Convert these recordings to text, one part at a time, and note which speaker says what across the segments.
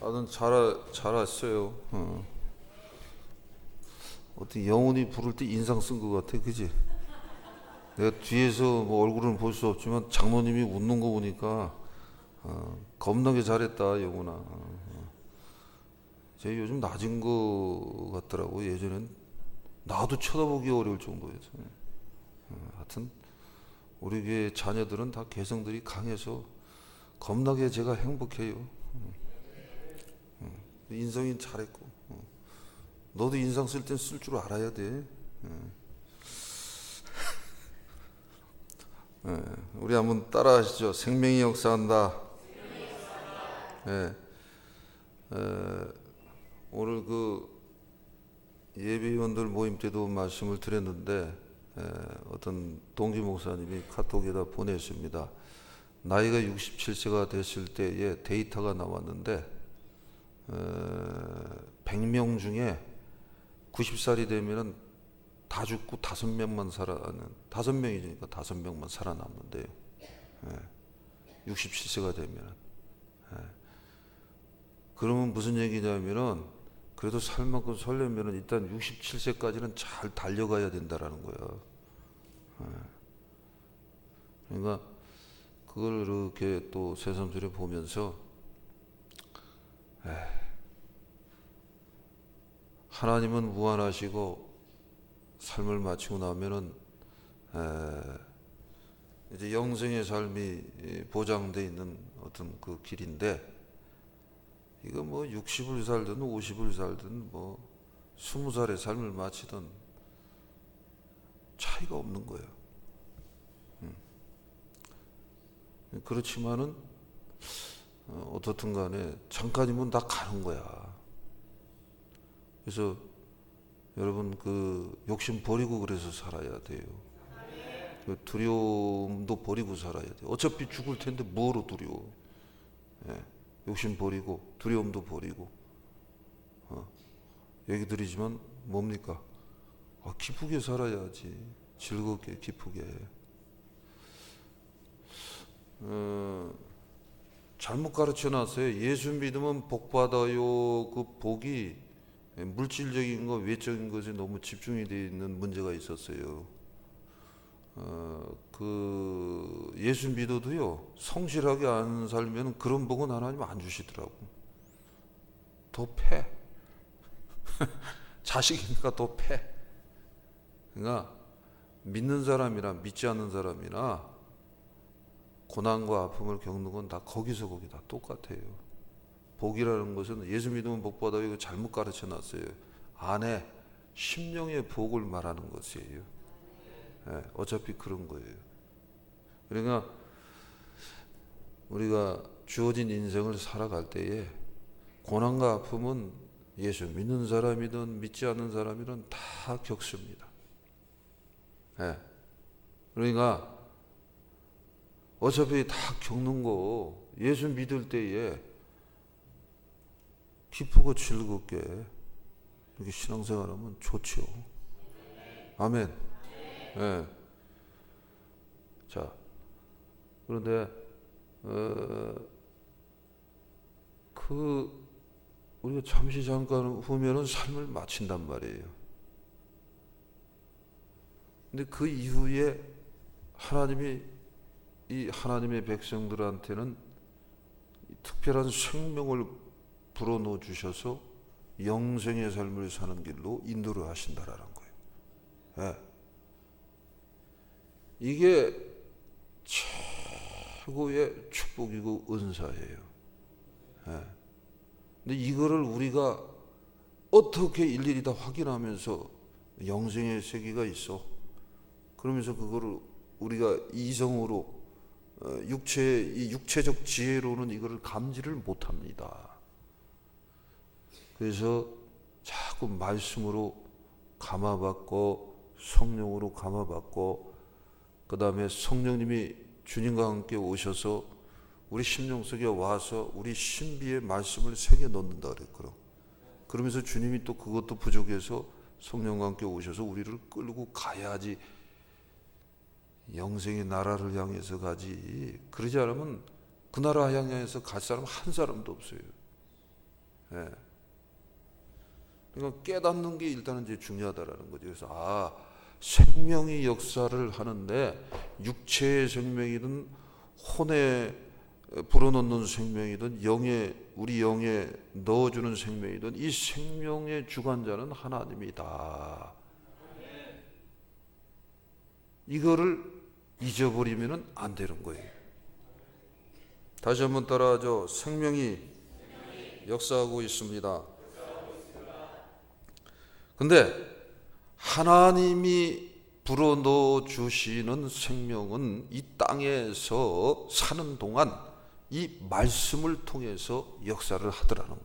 Speaker 1: 난 잘 왔어요. 어떻게 영혼이 부를 때 인상 쓴 것 같아, 그지? 내가 뒤에서 뭐 얼굴은 볼 수 없지만 장로님이 웃는 거 보니까 겁나게 잘했다, 영혼아. 제 요즘 낮은 거 같더라고. 예전엔 나도 쳐다보기 어려울 정도였어. 하여튼 우리 교회 자녀들은 다 개성들이 강해서 겁나게 제가 행복해요. 인성이 잘했고. 너도 인상 쓸 땐 쓸 줄 알아야 돼. 우리 한번 따라 하시죠. 생명이 역사한다. 예. 오늘 그 예배위원들 모임 때도 말씀을 드렸는데 어떤 동기 목사님이 카톡에다 보냈습니다. 나이가 67세가 됐을 때의 데이터가 나왔는데 100명 중에 90살이 되면은 다 죽고 5명만 살아는 5명이니까 5명만 살아남는데요. 67세가 되면 그러면 무슨 얘기냐면은 그래도 살 만큼 살려면은 일단 67세까지는 잘 달려가야 된다라는 거야. 그러니까 그걸 이렇게 또 새삼스레 보면서 하나님은 무한하시고 삶을 마치고 나면은 이제 영생의 삶이 보장돼 있는 어떤 그 길인데 이거 뭐 60을 살든 50을 살든 뭐 20살의 삶을 마치든 차이가 없는 거예요. 그렇지만은 어떻든 간에 잠깐이면 다 가는 거야. 그래서 여러분 그 욕심 버리고 그래서 살아야 돼요. 그 두려움도 버리고 살아야 돼요. 어차피 죽을 텐데 뭐로 두려워? 욕심 버리고 두려움도 버리고 얘기 드리지만 뭡니까? 기쁘게 살아야지. 즐겁게 기쁘게. 잘못 가르쳐 놨어요. 예수 믿으면 복 받아요. 그 복이 물질적인 거 외적인 것에 너무 집중이 되어 있는 문제가 있었어요. 그 예수 믿어도요 성실하게 안 살면 그런 복은 하나님 안 주시더라고. 더 패. 자식이니까 더 패. 그러니까 믿는 사람이나 믿지 않는 사람이나 고난과 아픔을 겪는 건 다 거기서 거기 다 똑같아요. 복이라는 것은 예수 믿으면 복 받아요. 이거 잘못 가르쳐 놨어요. 안에 심령의 복을 말하는 것이에요. 어차피 그런 거예요. 그러니까 우리가 주어진 인생을 살아갈 때에 고난과 아픔은 예수 믿는 사람이든 믿지 않는 사람이든 다 겪습니다. 그러니까 어차피 다 겪는 거 예수 믿을 때에 기쁘고 즐겁게 이렇게 신앙생활하면 좋죠. 아멘. 자, 그런데 그 우리가 잠시 잠깐 후면은 삶을 마친단 말이에요. 근데 그 이후에 하나님이 이 하나님의 백성들한테는 특별한 생명을 불어넣어 주셔서 영생의 삶을 사는 길로 인도를 하신다라는 거예요. 이게 최고의 축복이고 은사예요. 근데 이거를 우리가 어떻게 일일이 다 확인하면서 영생의 세계가 있어. 그러면서 그거를 우리가 이성으로 이 육체적 지혜로는 이거를 감지를 못합니다. 그래서 자꾸 말씀으로 감화받고 성령으로 감화받고 그 다음에 성령님이 주님과 함께 오셔서 우리 심령 속에 와서 우리 신비의 말씀을 새겨 넣는다 그랬거든. 그러면서 주님이 또 그것도 부족해서 성령과 함께 오셔서 우리를 끌고 가야지 영생의 나라를 향해서 가지. 그러지 않으면 그 나라 향해서 갈 사람 한 사람도 없어요. 예. 그러니까 깨닫는 게 일단은 이제 중요하다라는 거죠. 그래서 생명이 역사를 하는데 육체의 생명이든 혼에 불어넣는 생명이든 우리 영에 넣어주는 생명이든 이 생명의 주관자는 하나님이다. 이거를 잊어버리면 안 되는 거예요. 다시 한번 따라하죠. 생명이 역사하고 있습니다. 근데 하나님이 불어넣어 주시는 생명은 이 땅에서 사는 동안 이 말씀을 통해서 역사를 하더라는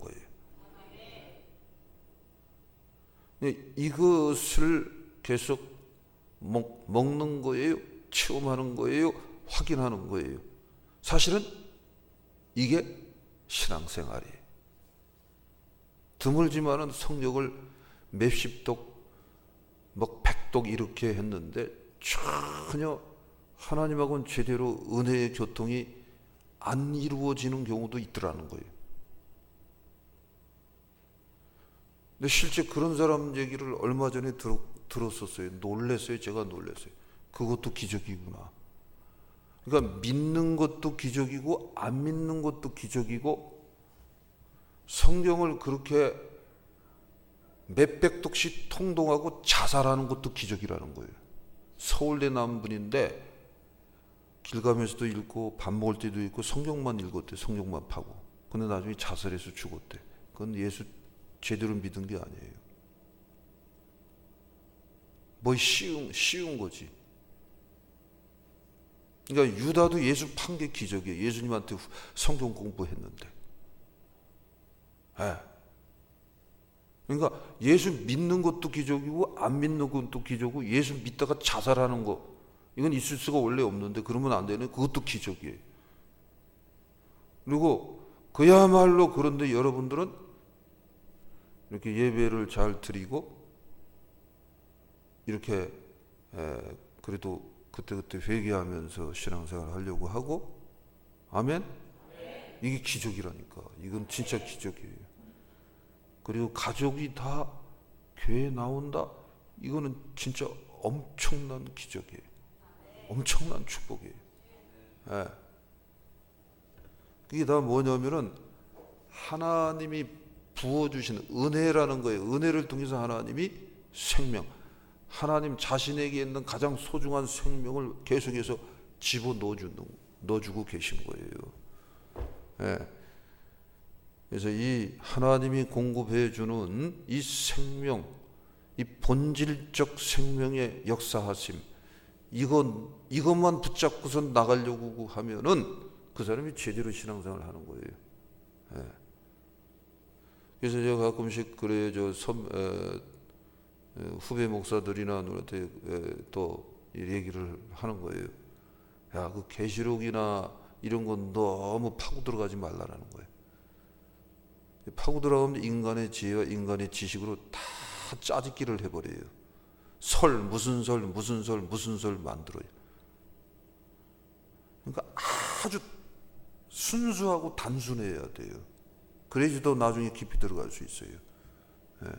Speaker 1: 거예요. 이것을 계속 먹는 거예요, 체험하는 거예요, 확인하는 거예요. 사실은 이게 신앙생활이에요. 드물지만은 성경을 몇십 독, 백독 이렇게 했는데 전혀 하나님하고는 제대로 은혜의 교통이 안 이루어지는 경우도 있더라는 거예요. 근데 실제 그런 사람 얘기를 얼마 전에 들었었어요. 놀랐어요. 제가 놀랐어요. 그것도 기적이구나. 그러니까 믿는 것도 기적이고 안 믿는 것도 기적이고 성경을 그렇게 몇백 독씩 통독하고 자살하는 것도 기적이라는 거예요. 서울대 나온 분인데 길 가면서도 읽고 밥 먹을 때도 읽고 성경만 읽었대. 성경만 파고. 근데 나중에 자살해서 죽었대. 그건 예수 제대로 믿은 게 아니에요. 뭐 쉬운 거지. 그러니까 유다도 예수 판 게 기적이에요. 예수님한테 성경 공부했는데. 네. 그러니까 예수 믿는 것도 기적이고 안 믿는 것도 기적이고 예수 믿다가 자살하는 거 이건 있을 수가 원래 없는데 그러면 안 되는 그것도 기적이에요. 그리고 그야말로 그런데 여러분들은 이렇게 예배를 잘 드리고 이렇게 그래도 그때그때 회개하면서 신앙생활 하려고 하고 아멘? 이게 기적이라니까. 이건 진짜 기적이에요. 그리고 가족이 다 교회에 나온다? 이거는 진짜 엄청난 기적이에요. 엄청난 축복이에요. 네. 그게 다 뭐냐면은 하나님이 부어주신 은혜라는 거예요. 은혜를 통해서 하나님이 생명, 하나님 자신에게 있는 가장 소중한 생명을 계속해서 넣어주고 계신 거예요. 네. 그래서 이 하나님이 공급해 주는 이 생명, 이 본질적 생명의 역사하심, 이것만 붙잡고서 나가려고 하면은 그 사람이 제대로 신앙생활을 하는 거예요. 네. 그래서 제가 가끔씩 그래요. 후배 목사들이나 누구한테 또 얘기를 하는 거예요. 야, 그 계시록이나 이런 건 너무 파고 들어가지 말라라는 거예요. 파고 들어가면 인간의 지혜와 인간의 지식으로 다 짜집기를 해버려요. 무슨 설 만들어요. 그러니까 아주 순수하고 단순해야 돼요. 그래야지 더 나중에 깊이 들어갈 수 있어요. 네.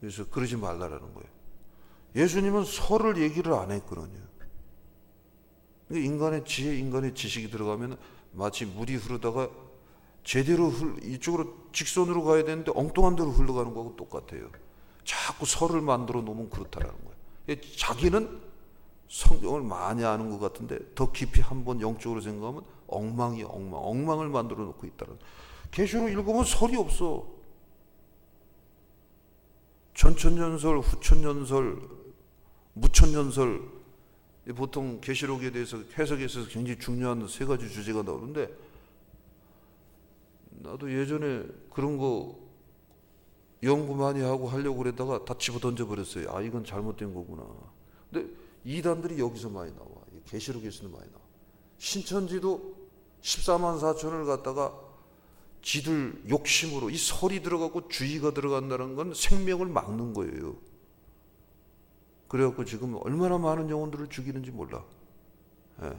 Speaker 1: 그래서 그러지 말라라는 거예요. 예수님은 설을 얘기를 안 했거든요. 인간의 지혜, 인간의 지식이 들어가면 마치 물이 흐르다가 제대로 이쪽으로 직선으로 가야 되는데 엉뚱한 데로 흘러가는 거하고 똑같아요. 자꾸 설을 만들어 놓으면 그렇다라는 거예요. 자기는 성경을 많이 아는 것 같은데 더 깊이 한번 영적으로 생각하면 엉망을 만들어 놓고 있다는. 계시록 읽으면 설이 없어. 전천년설, 후천년설, 무천년설, 보통 계시록에 대해서 해석에 있어서 굉장히 중요한 세 가지 주제가 나오는데 나도 예전에 그런 거 연구 많이 하고 하려고 그러다가 다 집어 던져버렸어요. 이건 잘못된 거구나. 근데 이단들이 여기서 많이 나와. 계시록에서는 많이 나와. 신천지도 14만 4천을 갖다가 지들 욕심으로 이 설이 들어가고 주의가 들어간다는 건 생명을 막는 거예요. 그래갖고 지금 얼마나 많은 영혼들을 죽이는지 몰라. 예.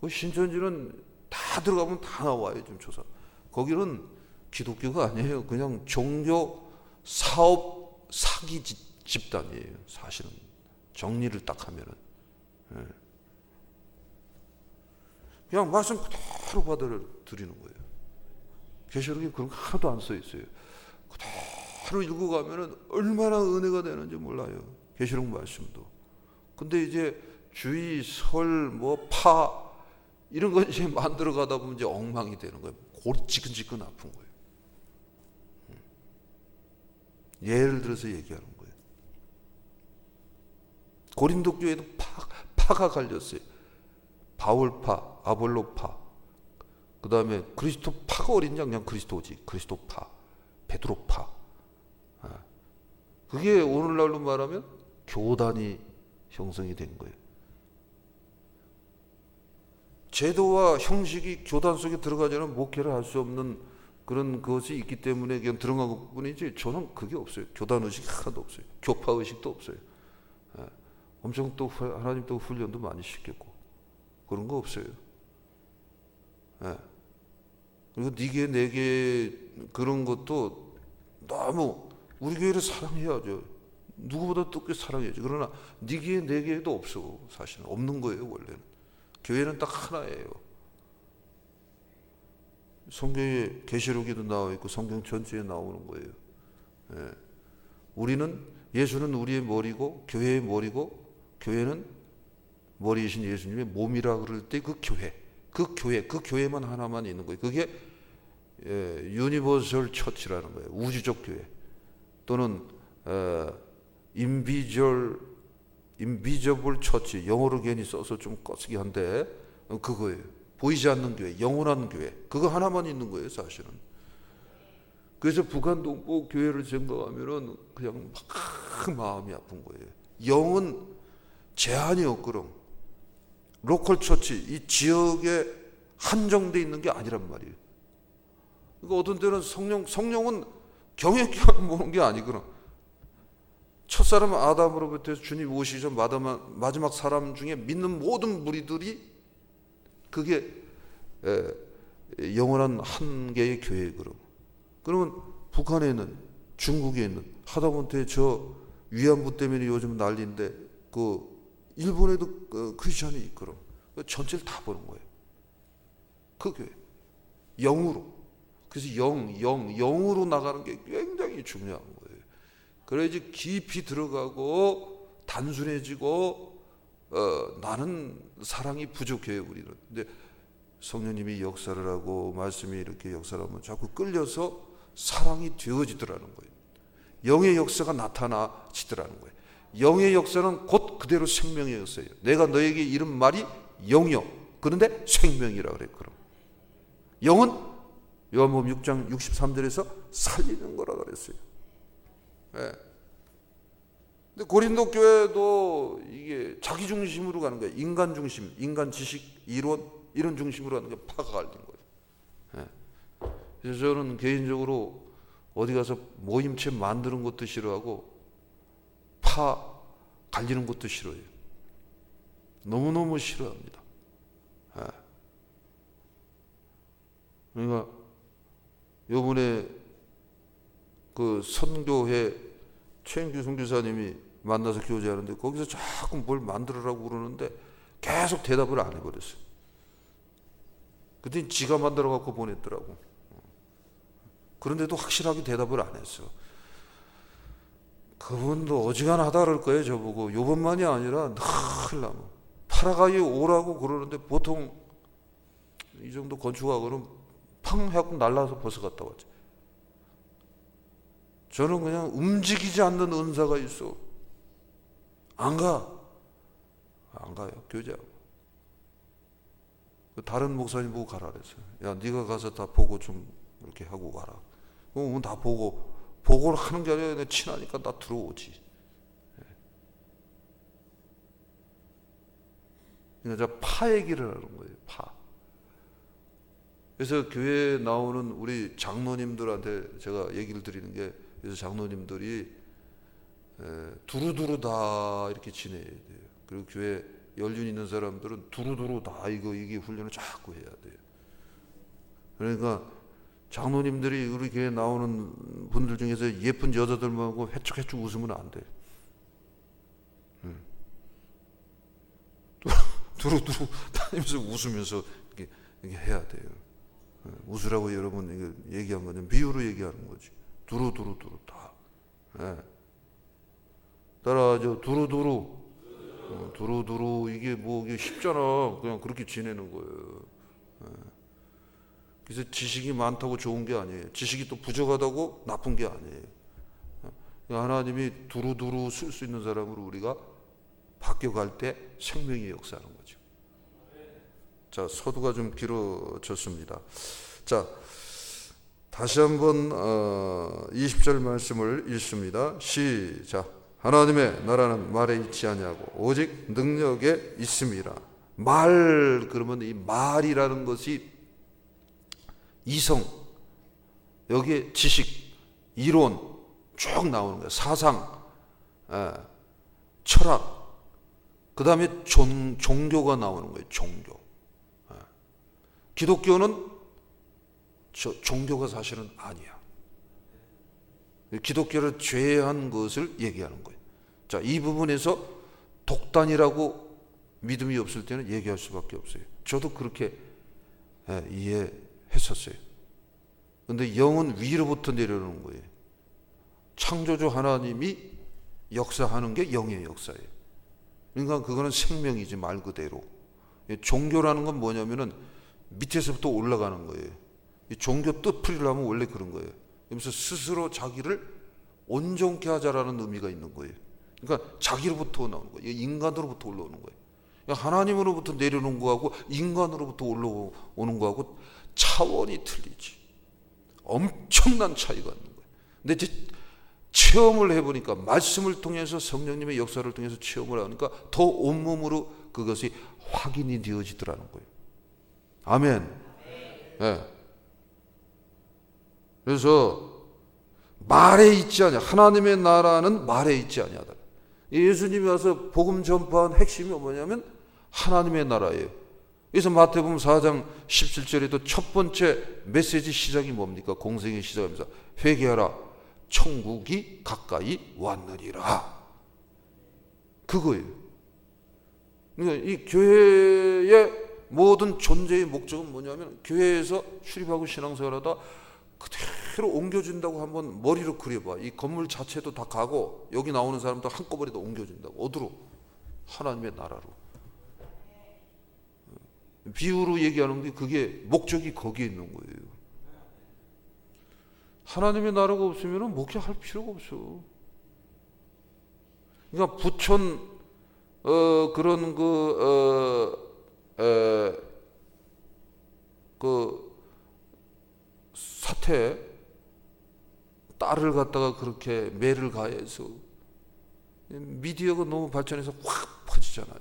Speaker 1: 그 신천지는 다 들어가면 다 나와요. 좀 조사. 거기는 기독교가 아니에요. 그냥 종교 사업 사기 집단이에요. 사실은 정리를 딱 하면은. 예. 그냥 말씀 그대로 받아들이는 거예요. 계시록에 그런 거 하나도 안 써 있어요. 그대로 읽어가면은 얼마나 은혜가 되는지 몰라요. 계시록 말씀도. 근데 이제 주의, 설, 파 이런 거 이제 만들어 가다 보면 이제 엉망이 되는 거예요. 골이 지끈지끈 아픈 거예요. 예를 들어서 얘기하는 거예요. 고린도 교회도 파가 갈렸어요. 바울파, 아볼로파, 그 다음에 그리스도파가 어린지 그냥 그리스도지. 그리스도파, 베드로파. 그게 오늘날로 말하면 교단이 형성이 된 거예요. 제도와 형식이 교단 속에 들어가지 않으면 목회를 할 수 없는 그런 것이 있기 때문에 그냥 들어간 것 뿐이지, 저는 그게 없어요. 교단 의식이 하나도 없어요. 교파 의식도 없어요. 엄청 또 하나님 또 훈련도 많이 시켰고 그런 거 없어요. 그리고 니게 내게 그런 것도 너무 우리 교회를 사랑해야죠. 누구보다 뜨겁게 사랑해야죠. 그러나 니게 내게도 없어. 사실은 없는 거예요. 원래는 교회는 딱 하나예요. 성경에 계시록에도 나와 있고 성경 전체에 나오는 거예요. 예수는 우리의 머리고 교회의 머리고 교회는 머리이신 예수님의 몸이라 그럴 때 그 교회만 하나만 있는 거예요. 그게 유니버설 처치라는 거예요. 우주적 교회 또는 인비저블 처치, 영어로 괜히 써서 좀 꺼쓰기 한데 그거예요. 보이지 않는 교회, 영원한 교회, 그거 하나만 있는 거예요. 사실은. 그래서 북한 동포 교회를 생각하면은 그냥 막 마음이 아픈 거예요. 영은 제한이 없거든. 로컬 처치, 이 지역에 한정돼 있는 게 아니란 말이에요. 그러니까 어떤 때는 성령은 경외교만 보는 게 아니구나. 첫사람 아담으로부터 주님 오시기 전 마지막 사람 중에 믿는 모든 무리들이 그게 영원한 한 개의 교회예요. 그러면 북한에 있는, 중국에 있는, 하다못해 저 위안부 때문에 요즘 난리인데 그 일본에도 크리스천이 있거든. 전체를 다 보는 거예요. 그 교회 영으로. 그래서 영으로 나가는 게 굉장히 중요한 거예요. 그래야지 깊이 들어가고 단순해지고 나는 사랑이 부족해요. 우리는. 근데 성령님이 역사를 하고 말씀이 이렇게 역사를 하면 자꾸 끌려서 사랑이 되어지더라는 거예요. 영의 역사가 나타나지더라는 거예요. 영의 역사는 곧 그대로 생명의 역사예요. 내가 너에게 이른 말이 영이요 그런데 생명이라 그랬거든. 영은 요한복음 6장 63절에서 살리는 거라 그랬어요. 근데 고린도 교회도 이게 자기 중심으로 가는 거예요. 인간 중심, 인간 지식, 이론 이런 중심으로 가는 게 파가 갈린 거예요. 그래서 저는 개인적으로 어디 가서 모임체 만드는 것도 싫어하고 파 갈리는 것도 싫어요. 너무너무 싫어합니다. 그러니까 요번에 그 선교회 최인규 선교사님이 만나서 교제하는데 거기서 자꾸 뭘 만들으라고 그러는데 계속 대답을 안 해버렸어요. 그때 지가 만들어 갖고 보냈더라고. 그런데도 확실하게 대답을 안 했어. 그분도 어지간하다 그럴 거예요. 저보고 요번만이 아니라 늘 나무 파라가이에 오라고 그러는데 보통 이 정도 건축하고는 팡 해갖고 날라서 벗어갔다 왔지. 저는 그냥 움직이지 않는 은사가 있어. 안 가요. 교제하고. 다른 목사님 보고 가라 그랬어요. 야, 네가 가서 다 보고 좀 이렇게 하고 가라. 그럼 다 보고를 하는 게 아니라 친하니까 나 들어오지. 그러니까 파 얘기를 하는 거예요. 파. 그래서 교회에 나오는 우리 장로님들한테 제가 얘기를 드리는 게, 그래서 장로님들이 두루두루 다 이렇게 지내야 돼요. 그리고 교회 연륜 있는 사람들은 두루두루 다 이게 훈련을 자꾸 해야 돼요. 그러니까 장로님들이 우리 교회 나오는 분들 중에서 예쁜 여자들만 보고 해축해축 웃으면 안 돼. 두루두루 다니면서 웃으면서 이렇게 해야 돼요. 웃으라고 여러분 이거 얘기한 거는 비유로 얘기하는 거지. 두루두루 다. 따라하죠. 두루두루 이게 뭐 이게 쉽잖아. 그냥 그렇게 지내는 거예요. 그래서 지식이 많다고 좋은 게 아니에요. 지식이 또 부족하다고 나쁜 게 아니에요. 하나님이 두루두루 쓸 수 있는 사람으로 우리가 바뀌어갈 때 생명이 역사하는 거죠. 자, 서두가 좀 길어졌습니다. 자, 다시 한번 20절 말씀을 읽습니다. 시작. 하나님의 나라는 말에 있지 아니하고 오직 능력에 있음이라. 말, 그러면 이 말이라는 것이 이성, 여기에 지식, 이론 쭉 나오는 거예요. 사상, 철학, 그 다음에 종교가 나오는 거예요. 종교. 기독교는 종교가 사실은 아니야. 기독교를 죄한 것을 얘기하는 거예요. 자, 이 부분에서 독단이라고 믿음이 없을 때는 얘기할 수밖에 없어요. 저도 그렇게 이해했었어요. 근데 영은 위로부터 내려오는 거예요. 창조주 하나님이 역사하는 게 영의 역사예요. 그러니까 그거는 생명이지, 말 그대로. 종교라는 건 뭐냐면은 밑에서부터 올라가는 거예요. 이 종교 뜻풀이라면 원래 그런 거예요. 그래서 스스로 자기를 온전케 하자라는 의미가 있는 거예요. 그러니까 자기로부터 나오는 거예요. 인간으로부터 올라오는 거예요. 그러니까 하나님으로부터 내려오는 거하고 인간으로부터 올라오는 거하고 차원이 틀리지. 엄청난 차이가 있는 거예요. 근데 이제 체험을 해보니까, 말씀을 통해서 성령님의 역사를 통해서 체험을 하니까 더 온몸으로 그것이 확인이 되어지더라는 거예요. 아멘. 네. 그래서 말에 있지 아니하, 하나님의 나라는 말에 있지 아니하다. 예수님이 와서 복음 전파한 핵심이 뭐냐면 하나님의 나라예요. 그래서 마태복음 4장 17절에도 첫 번째 메시지 시작이 뭡니까? 공생의 시작하면서 회개하라, 천국이 가까이 왔느니라. 그거예요. 그러니까 이 교회의 모든 존재의 목적은 뭐냐면, 교회에서 출입하고 신앙생활하다 그대로 옮겨준다고 한번 머리로 그려봐. 이 건물 자체도 다 가고 여기 나오는 사람도 한꺼번에 다 옮겨준다고. 어디로? 하나님의 나라로. 비유로 얘기하는 게 그게 목적이 거기에 있는 거예요. 하나님의 나라가 없으면 목적할 필요가 없어. 그러니까 부천 그런 그 사태, 딸을 갖다가 그렇게 매를 가해서 미디어가 너무 발전해서 확 퍼지잖아요.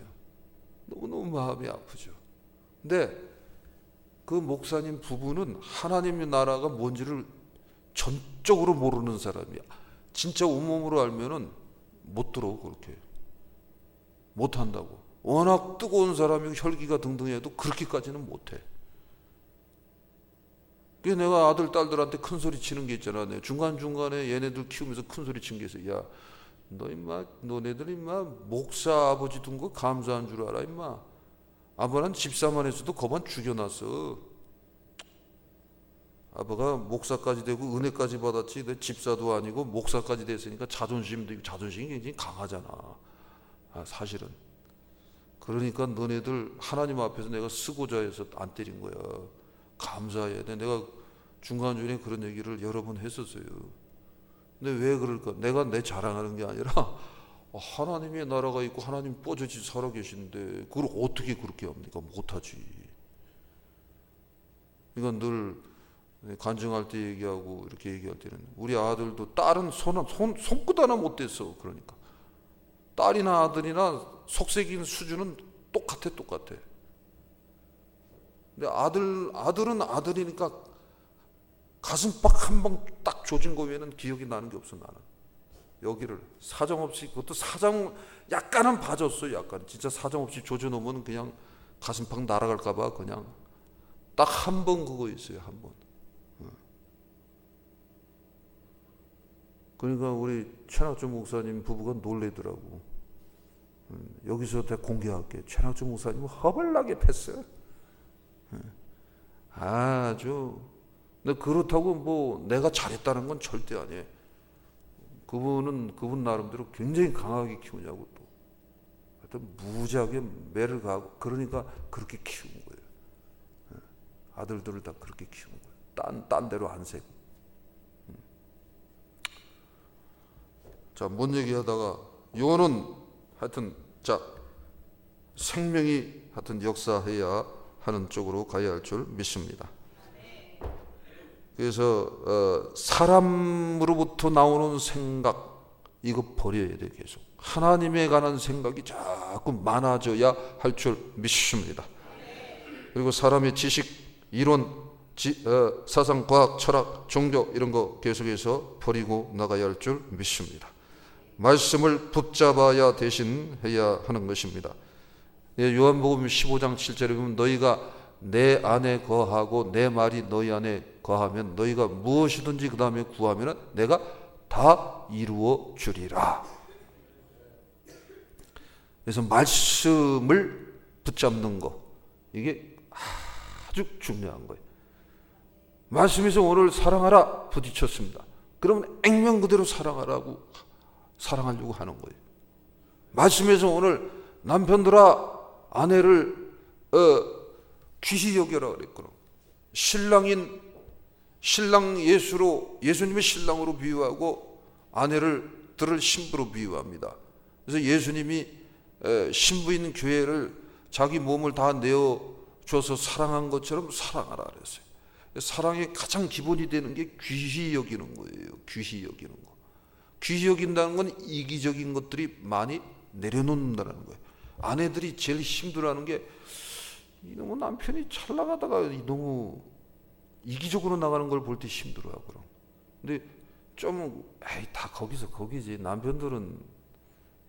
Speaker 1: 너무너무 마음이 아프죠. 근데 그 목사님 부부는 하나님의 나라가 뭔지를 전적으로 모르는 사람이야. 진짜 온몸으로 알면은 못 들어. 그렇게 못 한다고. 워낙 뜨거운 사람이고 혈기가 등등해도 그렇게까지는 못해. 그래서 내가 아들 딸들한테 큰 소리 치는 게 있잖아. 내가 중간중간에 얘네들 키우면서 큰 소리 친 게 있어. 야, 너네들 임마 목사 아버지 둔 거 감사한 줄 알아 임마. 아버는 집사만 했어도 거반 죽여놨어. 아버가 목사까지 되고 은혜까지 받았지. 내 집사도 아니고 목사까지 됐으니까 자존심도 있고, 자존심이 굉장히 강하잖아. 사실은. 그러니까 너네들 하나님 앞에서 내가 쓰고자 해서 안 때린 거야. 감사해야 돼. 내가 중간중간에 그런 얘기를 여러 번 했었어요. 근데 왜 그럴까? 내가 내 자랑하는 게 아니라 하나님의 나라가 있고 하나님 뻗어지 살아계신데 그걸 어떻게 그렇게 합니까? 못하지. 그러니까 늘 간증할 때 얘기하고 이렇게 얘기할 때는, 우리 아들도 딸은 손끝 하나 못 댔어. 그러니까 딸이나 아들이나 속색인 수준은 똑같아. 근데 아들은 아들이니까 가슴팍 한 방 딱 조진 거 외에는 기억이 나는 게 없어. 나는 여기를 사정없이, 그것도 약간은 봐줬어. 약간 진짜 사정없이 조져놓으면 그냥 가슴팍 날아갈까봐 그냥 딱 한 번 그거 있어요. 한 번. 그러니까 우리 최낙주 목사님 부부가 놀래더라고. 여기서 내가 공개할게. 최낙주 목사님은 허벌나게 팼어요. 아주. 근데 그렇다고 뭐 내가 잘했다는 건 절대 아니에요. 그분은 그분 나름대로 굉장히 강하게 키우냐고 또. 하여튼 무지하게 매를 가고 그러니까 그렇게 키운 거예요. 아들들을 다 그렇게 키운 거예요. 딴 데로 안 세고. 자, 뭔 얘기하다가 요거는 하여튼 자 생명이 하여튼 역사해야 하는 쪽으로 가야 할 줄 믿습니다. 그래서 사람으로부터 나오는 생각 이거 버려야 돼. 계속 하나님에 관한 생각이 자꾸 많아져야 할 줄 믿습니다. 그리고 사람의 지식, 이론, 사상, 과학, 철학, 종교 이런 거 계속해서 버리고 나가야 할 줄 믿습니다. 말씀을 붙잡아야 대신해야 하는 것입니다. 요한복음 15장 7절에 보면 너희가 내 안에 거하고 내 말이 너희 안에 거하면 너희가 무엇이든지 그 다음에 구하면 내가 다 이루어 주리라. 그래서 말씀을 붙잡는 거 이게 아주 중요한 거예요. 말씀에서 오늘 사랑하라 부딪혔습니다. 그러면 액면 그대로 사랑하려고 하는 거예요. 말씀에서 오늘 남편들아 아내를 귀히 여겨라 그랬거든. 신랑 예수님의 신랑으로 비유하고 들을 신부로 비유합니다. 그래서 예수님이 신부인 교회를 자기 몸을 다 내어줘서 사랑한 것처럼 사랑하라 그랬어요. 사랑의 가장 기본이 되는 게 귀히 여기는 거예요. 귀히 여기는 거. 귀히 여긴다는 건 이기적인 것들이 많이 내려놓는다는 거예요. 아내들이 제일 힘들어하는 게 이놈의 남편이 잘 나가다가 너무 이기적으로 나가는 걸 볼 때 힘들어하고. 근데 좀 에이 다 거기지. 남편들은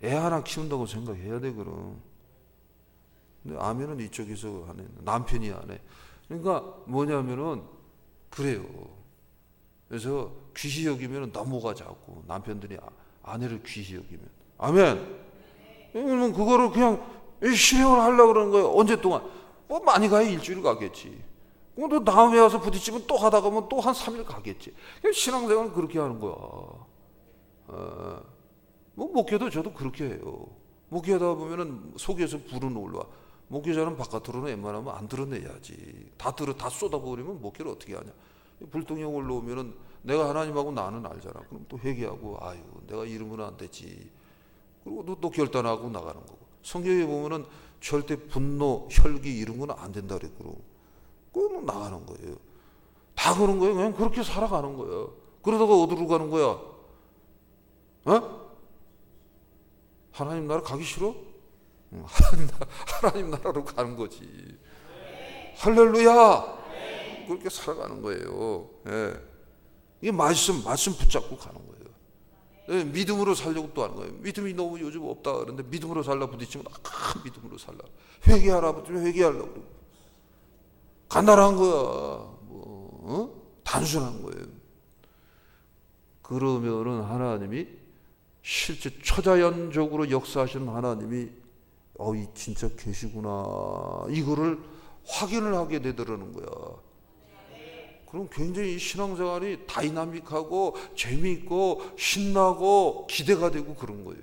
Speaker 1: 애 하나 키운다고 생각해야 돼 그럼. 근데 아내는 이쪽에서 하네. 남편이 하네. 그러니까 뭐냐면은 그래요. 그래서 귀히 여기면 넘어가 자꾸 남편들이 아내를 귀히 여기면 아멘. 그러면 그거를 그냥 실행을 하려고 그러는 거예요. 언제 동안? 뭐 많이 가야 일주일 가겠지. 또 다음에 와서 부딪히면 또 하다 가면 또 한 3일 가겠지. 신앙생활은 그렇게 하는 거야. 뭐 목회도 저도 그렇게 해요. 목회하다 보면은 속에서 불은 올라와. 목회자는 바깥으로는 웬만하면 안 드러내야지. 다 쏟아버리면 목회를 어떻게 하냐. 불똥이 올라오면은 내가 하나님하고 나는 알잖아. 그럼 또 회개하고 아유 내가 이러면 안 되지. 그리고 또 결단하고 나가는 거고. 성경에 보면은 절대 분노, 혈기 이런 건 안 된다 그랬고 그건 나가는 거예요. 다 그런 거예요. 그냥 그렇게 살아가는 거예요. 그러다가 어디로 가는 거야? 하나님 나라 가기 싫어? 하나님 나라로 가는 거지. 할렐루야. 그렇게 살아가는 거예요. 예. 이게 말씀 붙잡고 가는 거예요. 예, 믿음으로 살려고 또 하는 거예요. 믿음이 너무 요즘 없다 그러는데 믿음으로 살라 부딪히면 믿음으로 살라. 회개하라 부딪히면 회개하려고 그러고. 간단한 거야. 단순한 거예요. 그러면은 하나님이 실제 초자연적으로 역사하시는 하나님이 이 진짜 계시구나. 이거를 확인을 하게 되더라는 거야. 그럼 굉장히 신앙생활이 다이나믹하고 재미있고 신나고 기대가 되고 그런 거예요.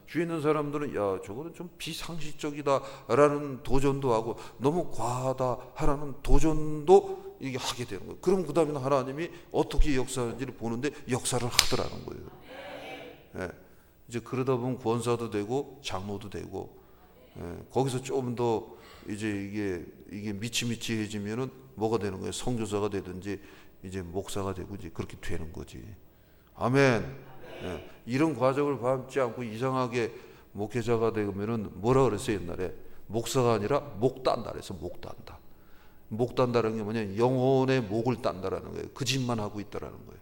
Speaker 1: 주위에 있는 사람들은 야 저거는 좀 비상식적이다라는 도전도 하고 너무 과하다 하라는 도전도 이게 하게 되는 거예요. 그럼 그 다음에 하나님이 어떻게 역사하는지를 보는데 역사를 하더라는 거예요. 이제 그러다 보면 권사도 되고 장로도 되고 거기서 좀 더 이제 이게 미치미치해지면은 뭐가 되는 거예요? 선교사가 되든지 이제 목사가 되고 이제 그렇게 되는 거지. 아멘. 이런 과정을 밟지 않고 이상하게 목회자가 되면은 뭐라 그랬어요 옛날에? 목사가 아니라 목 딴다 그래서 목 딴다. 목 딴다는 게 뭐냐? 영혼의 목을 딴다라는 거예요. 그 짓만 하고 있다라는 거예요.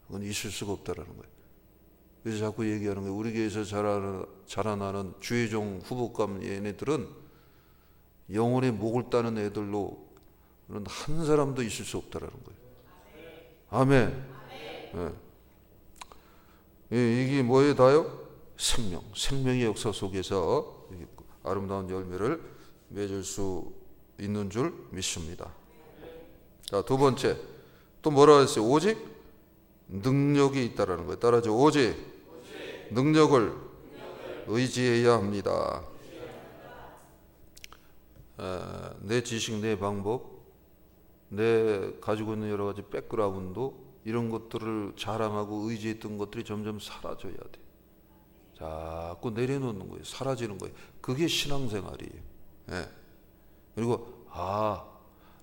Speaker 1: 그건 있을 수가 없다라는 거예요. 그래서 자꾸 얘기하는 거예요. 우리 교회에서 자라나는 주의종 후보감 얘네들은 영혼의 목을 따는 애들로는 한 사람도 있을 수 없다라는 거예요. 아멘. 이게 뭐에 다요? 생명의 역사 속에서 아름다운 열매를 맺을 수 있는 줄 믿습니다. 자, 두 번째, 또 뭐라 했어요? 오직 능력이 있다라는 거예요. 따라서 오직 능력을 의지해야 합니다. 내 지식, 내 방법, 내 가지고 있는 여러 가지 백그라운드, 이런 것들을 자랑하고 의지했던 것들이 점점 사라져야 돼. 자꾸 내려놓는 거예요. 사라지는 거예요. 그게 신앙생활이에요. 예. 그리고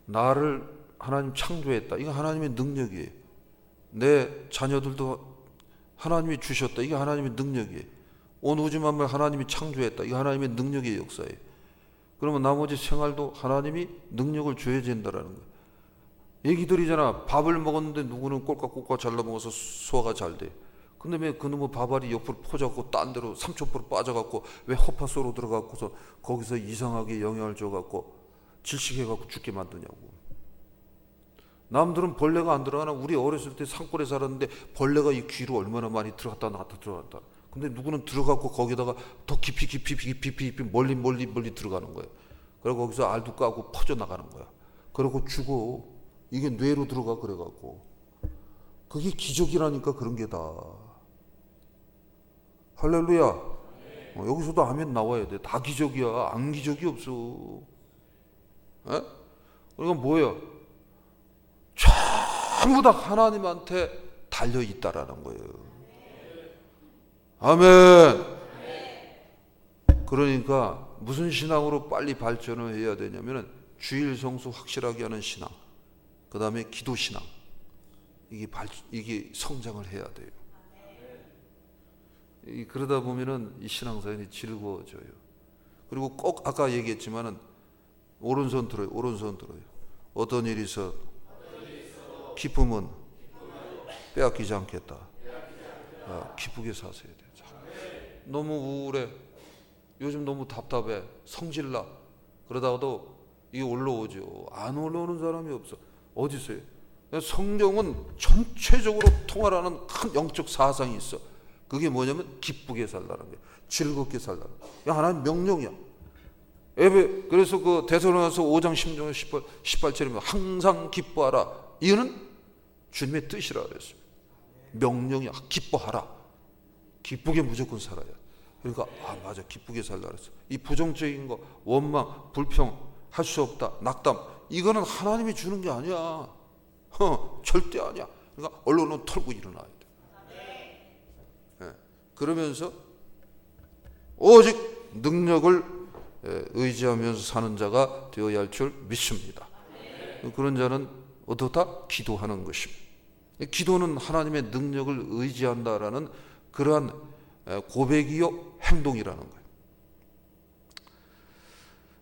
Speaker 1: 나를 하나님 창조했다. 이거 하나님의 능력이에요. 내 자녀들도 하나님이 주셨다. 이게 하나님의 능력이에요. 온 우주 만물 하나님이 창조했다. 이거 하나님의 능력의 역사예요. 그러면 나머지 생활도 하나님이 능력을 줘야 된다라는 거예요. 얘기들이잖아. 밥을 먹었는데 누구는 꼴깍꼴깍 잘라 먹어서 소화가 잘 돼. 근데 왜 그놈의 밥알이 옆으로 퍼져갖고 딴 데로 삼천포로 빠져갖고 왜 허파 쏘로 들어가고서 거기서 이상하게 영향을 줘갖고 질식해갖고 죽게 만드냐고. 남들은 벌레가 안 들어가나? 우리 어렸을 때 산골에 살았는데 벌레가 이 귀로 얼마나 많이 들어갔다 나왔다 들어갔다. 근데 누구는 들어가고 거기다가 더 깊이 멀리 들어가는 거예요. 그리고 거기서 알도 까고 퍼져나가는 거야. 그러고 죽어. 이게 뇌로 들어가 그래갖고. 그게 기적이라니까. 그런 게 다. 할렐루야. 여기서도 아멘 나와야 돼. 다 기적이야. 안 기적이 없어. 에? 그러니까 뭐예요? 전부 다 하나님한테 달려 있다라는 거예요. 아멘. 그러니까 무슨 신앙으로 빨리 발전을 해야 되냐면은 주일 성수 확실하게 하는 신앙, 그 다음에 기도 신앙, 이게 성장을 해야 돼요. 그러다 보면은 이 신앙생활이 즐거워져요. 그리고 꼭 아까 얘기했지만은 오른손 들어요. 어떤 일이 있어 기쁨은 빼앗기지 않겠다. 기쁘게 사셔야 돼. 너무 우울해. 요즘 너무 답답해. 성질나. 그러다가도 이게 올라오죠. 안 올라오는 사람이 없어. 어디 있어요? 성경은 전체적으로 통할하는 큰 영적 사상이 있어. 그게 뭐냐면 기쁘게 살라는 거예요. 즐겁게 살라는 거예요. 하나님 명령이야. 그래서 그 데살로니가서 5장 16절 18절이면 항상 기뻐하라. 이거는 주님의 뜻이라 그랬어요. 명령이야. 기뻐하라. 기쁘게 무조건 살아야. 그러니까 맞아, 기쁘게 살라 그랬어. 이 부정적인 거, 원망, 불평, 할 수 없다, 낙담, 이거는 하나님이 주는 게 아니야. 절대 아니야. 그러니까 얼른 털고 일어나야 돼. 네. 그러면서 오직 능력을 의지하면서 사는 자가 되어야 할 줄 믿습니다. 그런 자는 어떻다? 기도하는 것입니다. 기도는 하나님의 능력을 의지한다라는 그러한 고백이요 행동이라는 거예요.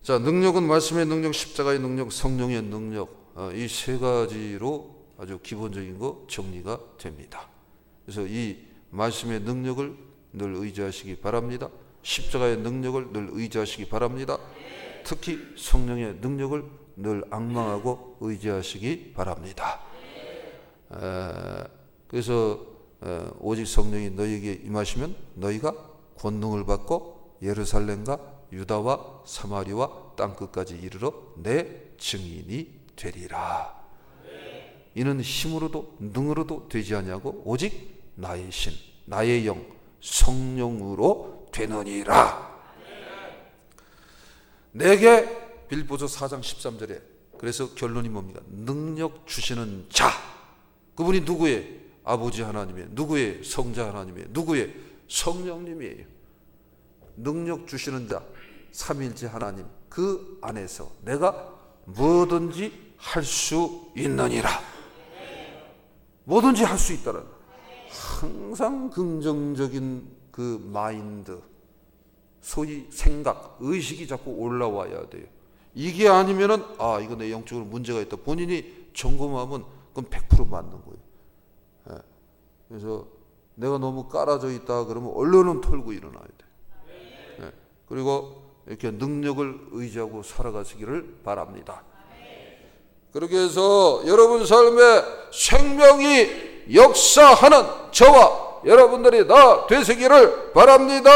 Speaker 1: 자, 능력은 말씀의 능력, 십자가의 능력, 성령의 능력, 이 세 가지로 아주 기본적인 거 정리가 됩니다. 그래서 이 말씀의 능력을 늘 의지하시기 바랍니다. 십자가의 능력을 늘 의지하시기 바랍니다. 특히 성령의 능력을 늘 앙망하고 의지하시기 바랍니다. 그래서 오직 성령이 너희에게 임하시면 너희가 권능을 받고 예루살렘과 유다와 사마리와 땅끝까지 이르러 내 증인이 되리라. 이는 힘으로도 능으로도 되지 아니하고 오직 나의 신, 나의 영, 성령으로 되느니라. 내게 빌보서 4장 13절에 그래서 결론이 뭡니까? 능력 주시는 자. 그분이 누구예요? 아버지 하나님이에요. 누구예요? 성자 하나님이에요. 누구예요? 성령님이에요. 능력 주시는 자, 삼위일체 하나님, 그 안에서 내가 뭐든지 할 수 있느니라. 뭐든지 할 수 있다는, 항상 긍정적인 그 마인드, 소위 생각, 의식이 자꾸 올라와야 돼요. 이게 아니면은 이거 내 영적으로 문제가 있다. 본인이 점검하면 그건 100% 맞는 거예요. 그래서 내가 너무 깔아져 있다 그러면 얼른 털고 일어나야 돼. 그리고 이렇게 능력을 의지하고 살아가시기를 바랍니다. 그렇게 해서 여러분 삶에 생명이 역사하는 저와 여러분들이 다 되시기를 바랍니다.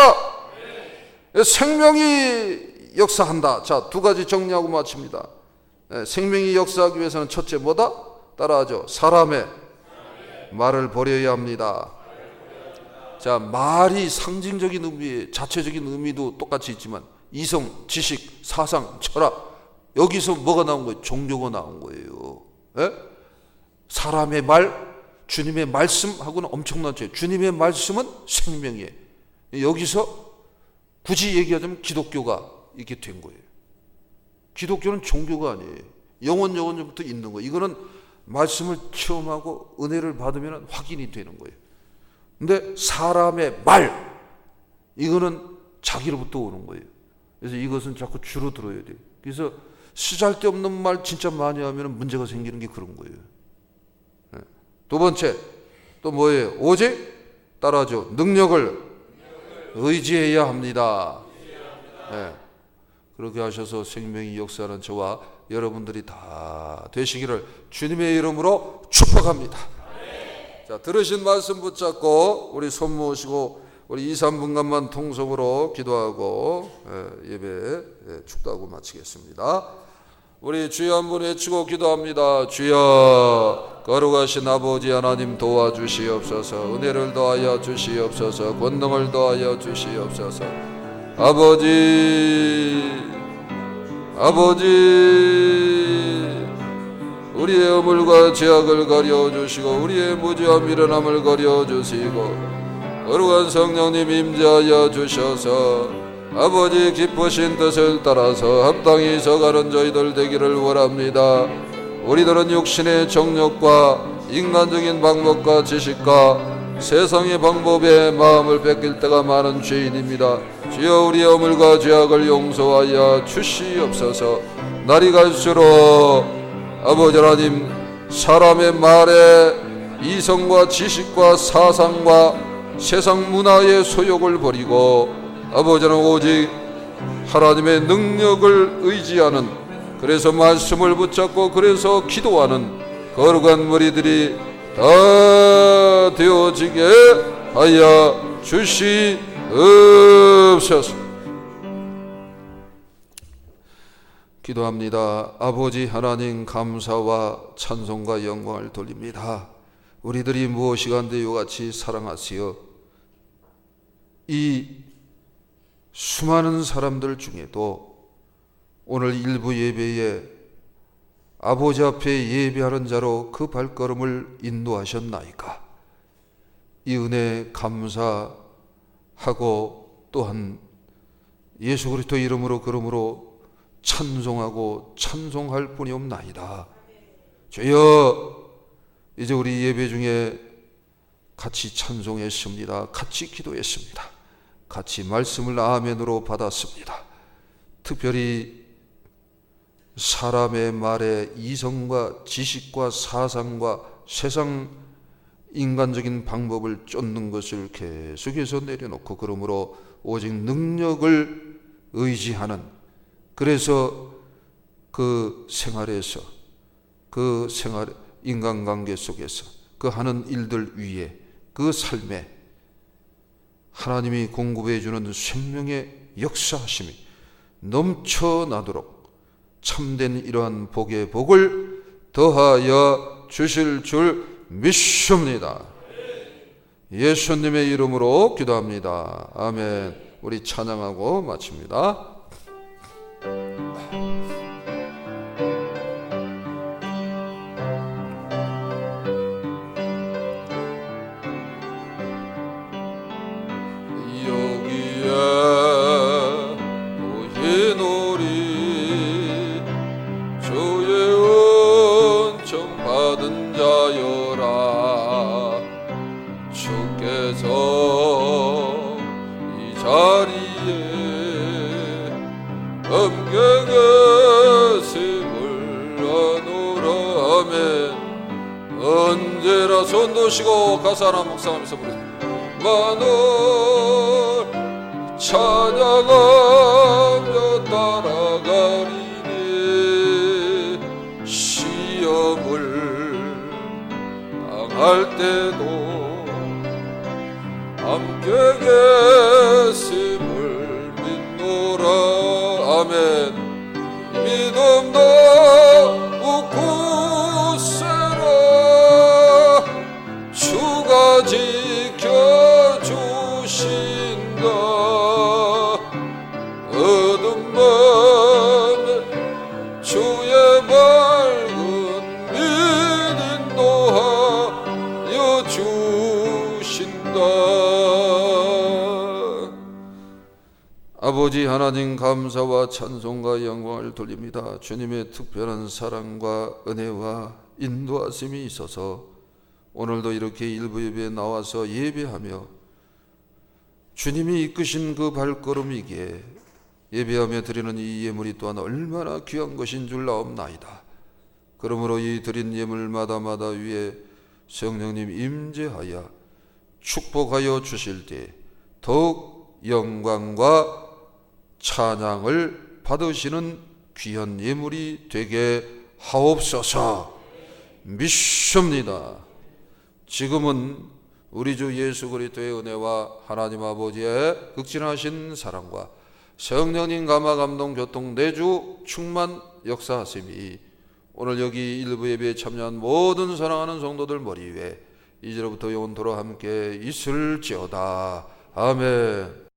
Speaker 1: 생명이 역사한다. 자, 두 가지 정리하고 마칩니다. 생명이 역사하기 위해서는 첫째 뭐다? 따라하죠. 사람의 말을 버려야 합니다. 자, 말이 상징적인 의미, 자체적인 의미도 똑같이 있지만 이성, 지식, 사상, 철학, 여기서 뭐가 나온 거예요? 종교가 나온 거예요. 예? 사람의 말, 주님의 말씀하고는 엄청난 차이. 주님의 말씀은 생명이에요. 여기서 굳이 얘기하자면 기독교가 이렇게 된 거예요. 기독교는 종교가 아니에요. 영원부터 있는 거예요. 이거는 말씀을 체험하고 은혜를 받으면 확인이 되는 거예요. 근데 사람의 말, 이거는 자기로부터 오는 거예요. 그래서 이것은 자꾸 줄어들어야 돼요. 그래서 쓰잘데없는 말 진짜 많이 하면 문제가 생기는 게 그런 거예요. 두 번째, 또 뭐예요? 오직 따라하죠. 능력을 의지해야 합니다. 네. 그렇게 하셔서 생명이 역사하는 저와 여러분들이 다 되시기를 주님의 이름으로 축복합니다. 자, 들으신 말씀 붙잡고 우리 손 모시고 우리 2, 3분간만 통성으로 기도하고 예배 축도하고 마치겠습니다. 우리 주여 한 분 외치고 기도합니다. 주여, 거룩하신 아버지 하나님 도와주시옵소서. 은혜를 더하여 주시옵소서. 권능을 더하여 주시옵소서. 아버지, 우리의 허물과 죄악을 가려주시고 우리의 무죄와 미련함을 가려주시고 거룩한 성령님 임재하여 주셔서 아버지 기쁘신 뜻을 따라서 합당히 서가는 저희들 되기를 원합니다. 우리들은 육신의 정욕과 인간적인 방법과 지식과 세상의 방법에 마음을 뺏길 때가 많은 죄인입니다. 주여, 우리의 허물과 죄악을 용서하여 주시옵소서. 날이 갈수록 아버지 하나님, 사람의 말에 이성과 지식과 사상과 세상 문화의 소욕을 버리고 아버지는 오직 하나님의 능력을 의지하는, 그래서 말씀을 붙잡고 그래서 기도하는 거룩한 머리들이 다 되어지게 하여 주시옵소서. 기도합니다. 아버지 하나님, 감사와 찬송과 영광을 돌립니다. 우리들이 무엇이간데 이같이 사랑하시어 이 수많은 사람들 중에도 오늘 일부 예배에 아버지 앞에 예배하는 자로 그 발걸음을 인도하셨나이까. 이 은혜 감사하고 또한 예수 그리스도 이름으로 그러므로 찬송하고 찬송할 뿐이 없나이다. 주여, 이제 우리 예배 중에 같이 찬송했습니다. 같이 기도했습니다. 같이 말씀을 아멘으로 받았습니다. 특별히 사람의 말에 이성과 지식과 사상과 세상 인간적인 방법을 쫓는 것을 계속해서 내려놓고 그러므로 오직 능력을 의지하는, 그래서 그 생활에서 그 생활 인간관계 속에서 그 하는 일들 위에 그 삶에 하나님이 공급해 주는 생명의 역사하심이 넘쳐나도록 참된 이러한 복의 복을 더하여 주실 줄 믿습니다. 예수님의 이름으로 기도합니다. 아멘. 우리 찬양하고 마칩니다. 손 드시고 가사 하나 묵상하면서 부르세요. 만을 찬양하며 따라가리니 시험을 당할 때도 함께 계심을 믿노라. 아멘. 믿음도 굳세라. 주가 지켜주신다. 어둠 밤에 주의 밝은 빛 인도하여 주신다. 아버지 하나님, 감사와 찬송과 영광을 돌립니다. 주님의 특별한 사랑과 은혜와 인도하심이 있어서 오늘도 이렇게 일부 예배에 나와서 예배하며 주님이 이끄신 그 발걸음이기에 예배하며 드리는 이 예물이 또한 얼마나 귀한 것인 줄 아옵나이다. 그러므로 이 드린 예물마다 위에 성령님 임재하여 축복하여 주실 때 더욱 영광과 찬양을 받으시는 귀한 예물이 되게 하옵소서. 믿습니다. 지금은 우리 주 예수 그리스도의 은혜와 하나님 아버지의 극진하신 사랑과 성령님 감화 감동 교통 내주 충만 역사하심이 오늘 여기 일부 예배에 참여한 모든 사랑하는 성도들 머리 위에 이제로부터 영원토록 함께 있을지어다. 아멘.